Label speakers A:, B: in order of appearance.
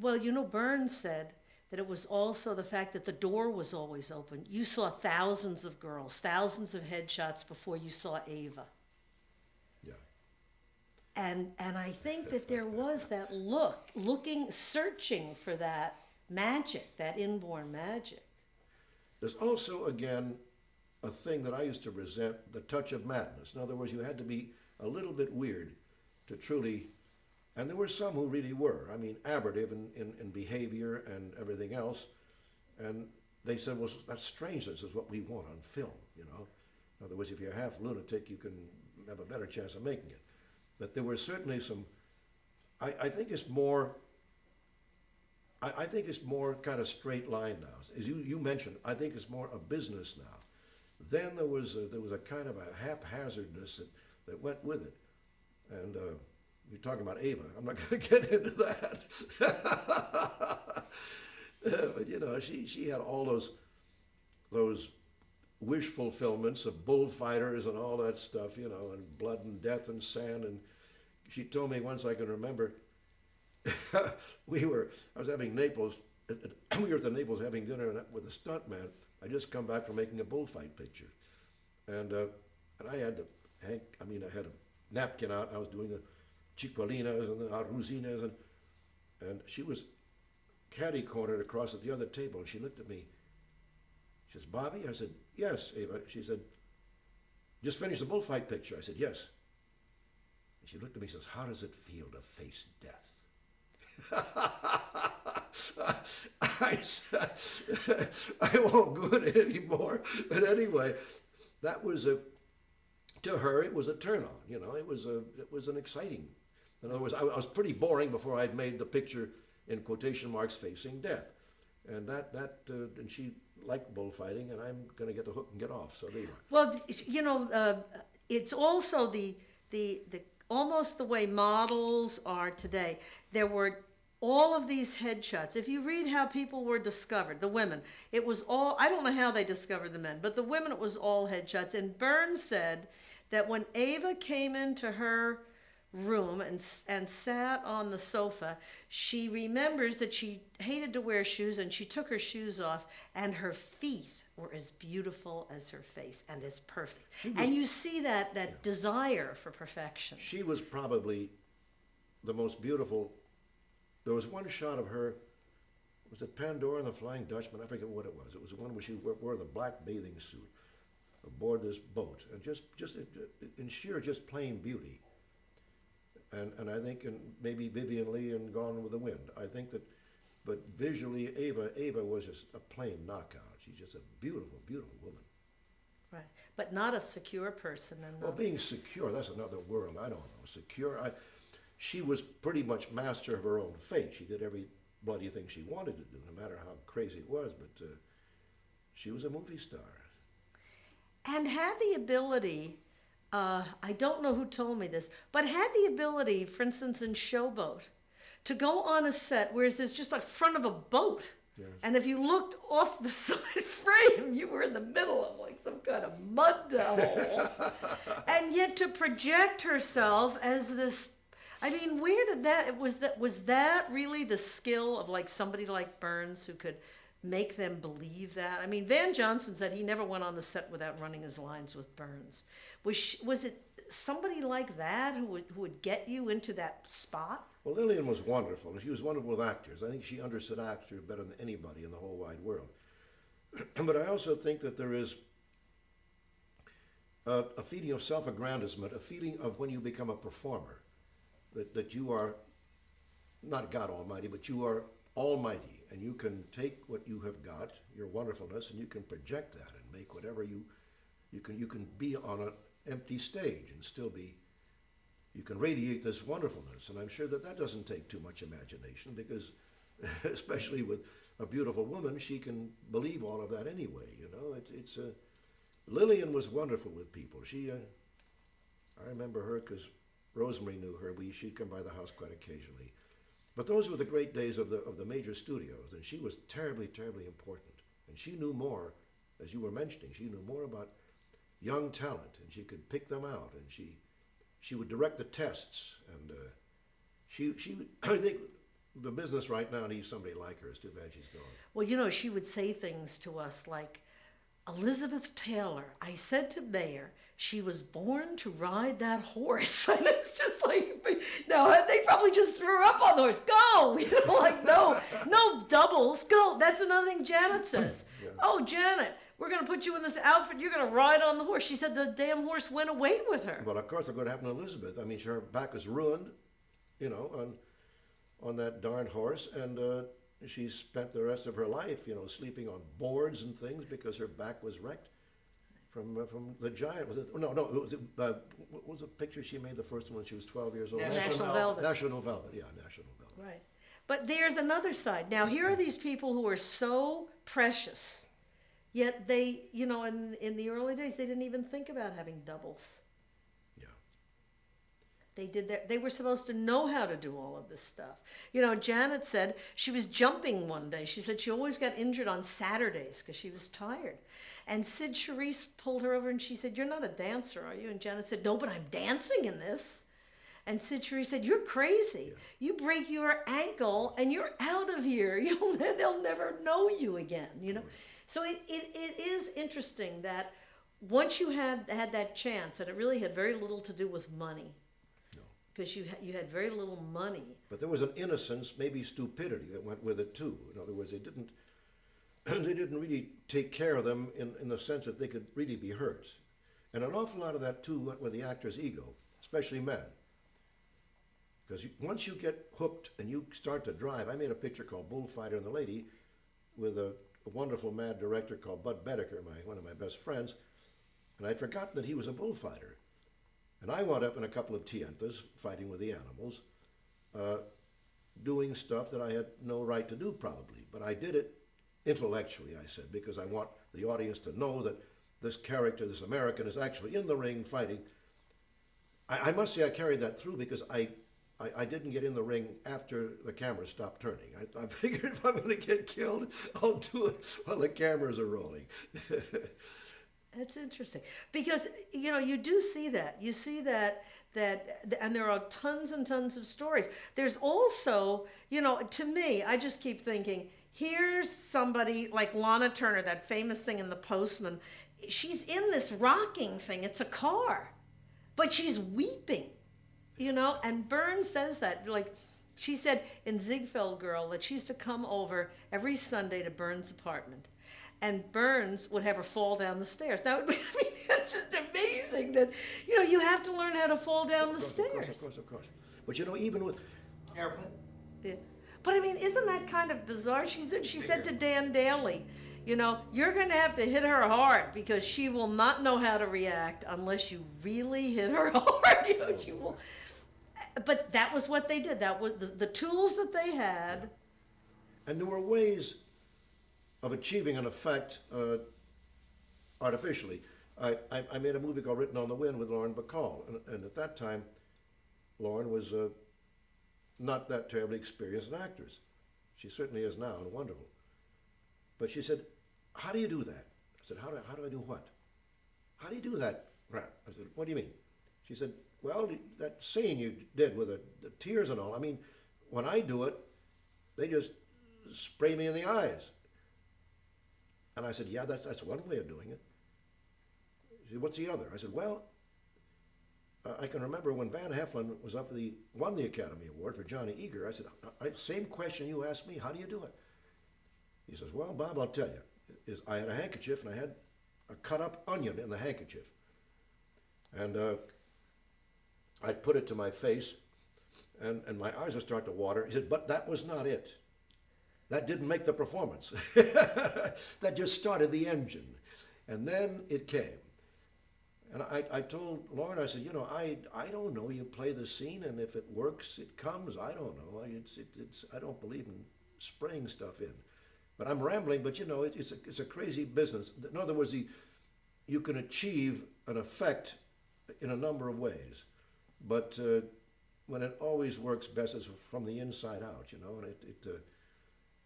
A: Well, Burns said that it was also the fact that the door was always open. You saw thousands of girls, thousands of headshots before you saw Ava.
B: Yeah.
A: And I think that there was that looking, searching for that magic, that inborn magic.
B: There's also, again, a thing that I used to resent, the touch of madness. In other words, you had to be a little bit weird to truly, and there were some who really were. I mean, aberrative in behavior and everything else. And they said, well, that's strange. This is what we want on film, In other words, if you're half lunatic, you can have a better chance of making it. But there were certainly some, I think it's more, I think it's more kind of straight line now. As you mentioned, I think it's more a business now. Then there was a kind of a haphazardness that went with it. And you're talking about Ava. I'm not going to get into that. But, she had all those wish fulfillments of bullfighters and all that stuff, and blood and death and sand. And she told me once, I can remember, I was having Naples, we were at the Naples having dinner with a stuntman. I just come back from making a bullfight picture. And I had I had a napkin out. I was doing the Chiquilinas and the Arruzinas, and she was catty-cornered across at the other table, and she looked at me. She says, Bobby? I said, yes, Ava. She said, just finished the bullfight picture. I said, yes. And she looked at me and says, how does it feel to face death? I won't go at it anymore. But anyway, that was to her, it was a turn on. It was an exciting. In other words, I was pretty boring before I'd made the picture in quotation marks facing death, and and she liked bullfighting, and I'm going to get the hook and get off. So there you are.
A: Well, it's also the almost the way models are today. There were all of these headshots. If you read how people were discovered, the women, it was all, I don't know how they discovered the men, but the women, it was all headshots. And Burns said that when Ava came into her room and sat on the sofa, she remembers that she hated to wear shoes, and she took her shoes off, and her feet were as beautiful as her face and as perfect. And you see that desire for perfection.
B: She was probably the most beautiful. There was one shot of her, was it Pandora and the Flying Dutchman? I forget what it was. It was the one where she wore the black bathing suit aboard this boat, and just in sheer just plain beauty. And I think, and maybe Vivian Leigh and Gone with the Wind. I think that, but visually, Ava was just a plain knockout. She's just a beautiful, beautiful woman.
A: Right, but not a secure person.
B: Well, being secure, that's another world. I don't know. Secure, she was pretty much master of her own fate. She did every bloody thing she wanted to do, no matter how crazy it was, but she was a movie star.
A: And had the ability, I don't know who told me this, but had the ability, for instance, in Showboat, to go on a set where there's just like front of a boat.
B: Yes.
A: And if you looked off the side frame, you were in the middle of like some kind of mud hole. And yet to project herself as this, I mean, where did that, was that really the skill of like somebody like Burns who could make them believe that? I mean, Van Johnson said he never went on the set without running his lines with Burns. Was it somebody like that who would get you into that spot?
B: Well, Lillian was wonderful, and she was wonderful with actors. I think she understood actors better than anybody in the whole wide world. But I also think that there is a feeling of self-aggrandizement, a feeling of when you become a performer, that you are not God Almighty, but you are almighty, and you can take what you have got, your wonderfulness, and you can project that and make whatever you can be on an empty stage and still be, you can radiate this wonderfulness. And I'm sure that doesn't take too much imagination, because especially with a beautiful woman, she can believe all of that anyway. Lillian was wonderful with people. I remember her because Rosemary knew her. She'd come by the house quite occasionally. But those were the great days of the major studios, and she was terribly, terribly important. And she knew more, as you were mentioning, she knew more about young talent, and she could pick them out, and she would direct the tests, and I think the business right now needs somebody like her. It's too bad she's gone.
A: Well, you know, she would say things to us like, Elizabeth Taylor, I said to Mayer, she was born to ride that horse. And it's just like, no, they probably just threw her up on the horse. Go! You know, like, no doubles. Go. That's another thing Janet says. Yeah. Oh, Janet, we're going to put you in this outfit. You're going to ride on the horse. She said the damn horse went away with her.
B: Well, of course, it's going to happen to Elizabeth. I mean, her back was ruined, you know, on that darn horse. And she spent the rest of her life, you know, sleeping on boards and things because her back was wrecked from the giant. Was it? No. What was the picture she made? The first one when she was 12 years old.
A: National Velvet.
B: National Velvet. Yeah, National Velvet.
A: Right. But there's another side. Now, here are these people who are so precious, yet they, you know, in the early days, they didn't even think about having doubles. They were supposed to know how to do all of this stuff. You know, Janet said she was jumping one day. She said she always got injured on Saturdays because she was tired. And Sid Charisse pulled her over and she said, "You're not a dancer, are you?" And Janet said, "No, but I'm dancing in this." And Sid Charisse said, "You're crazy. Yeah. You break your ankle and you're out of here. They'll never know you again, you know." So it is interesting that once you had that chance, and it really had very little to do with money, because you had very little money.
B: But there was an innocence, maybe stupidity that went with it too. In other words, they didn't really take care of them in the sense that they could really be hurt. And an awful lot of that too went with the actor's ego, especially men. Because once you get hooked and you start to drive, I made a picture called Bullfighter and the Lady with a wonderful mad director called Bud Bedecker, one of my best friends, and I'd forgotten that he was a bullfighter. And I wound up in a couple of tientas, fighting with the animals, doing stuff that I had no right to do probably. But I did it intellectually, I said, because I want the audience to know that this character, this American, is actually in the ring fighting. I must say I carried that through because I didn't get in the ring after the camera stopped turning. I figured if I'm going to get killed, I'll do it while the cameras are rolling.
A: That's interesting because, you know, you do see that. You see that, and there are tons and tons of stories. There's also, you know, to me, I just keep thinking, here's somebody like Lana Turner, that famous thing in The Postman. She's in this rocking thing. It's a car, but she's weeping, you know, and Burns says that, like, she said in Ziegfeld Girl that she used to come over every Sunday to Burns' apartment. And Burns would have her fall down the stairs. Now, I mean, it's just amazing that, you know, you have to learn how to fall down the stairs.
B: Of course. But, you know, even with
C: airplane.
A: Yeah. But, I mean, isn't that kind of bizarre? She said to Dan Daly, you know, you're going to have to hit her hard because she will not know how to react unless you really hit her hard. You know, she will. But that was what they did. That was the tools that they had.
B: And there were ways of achieving an effect artificially. I made a movie called Written on the Wind with Lauren Bacall, and at that time, Lauren was not that terribly experienced an actress. She certainly is now, and wonderful. But she said, "How do you do that?" I said, how do I do what? How do you do that crap? I said, "What do you mean?" She said, "Well, that scene you did with the tears and all, I mean, when I do it, they just spray me in the eyes." And I said, "Yeah, that's one way of doing it." She said, "What's the other?" I said, "Well, I can remember when Van Heflin was won the Academy Award for Johnny Eager. I said, same question you asked me, how do you do it?" He says, "Well, Bob, I'll tell you. I had a handkerchief and I had a cut up onion in the handkerchief. And I'd put it to my face and my eyes would start to water." He said, "But that was not it. That didn't make the performance. That just started the engine. And then it came." And I told Lauren, I said, "You know, I don't know. You play the scene, and if it works, it comes. I don't know. I don't believe in spraying stuff in. But I'm rambling, but, you know, it's a crazy business. In other words, you can achieve an effect in a number of ways. But when it always works best is from the inside out, you know, and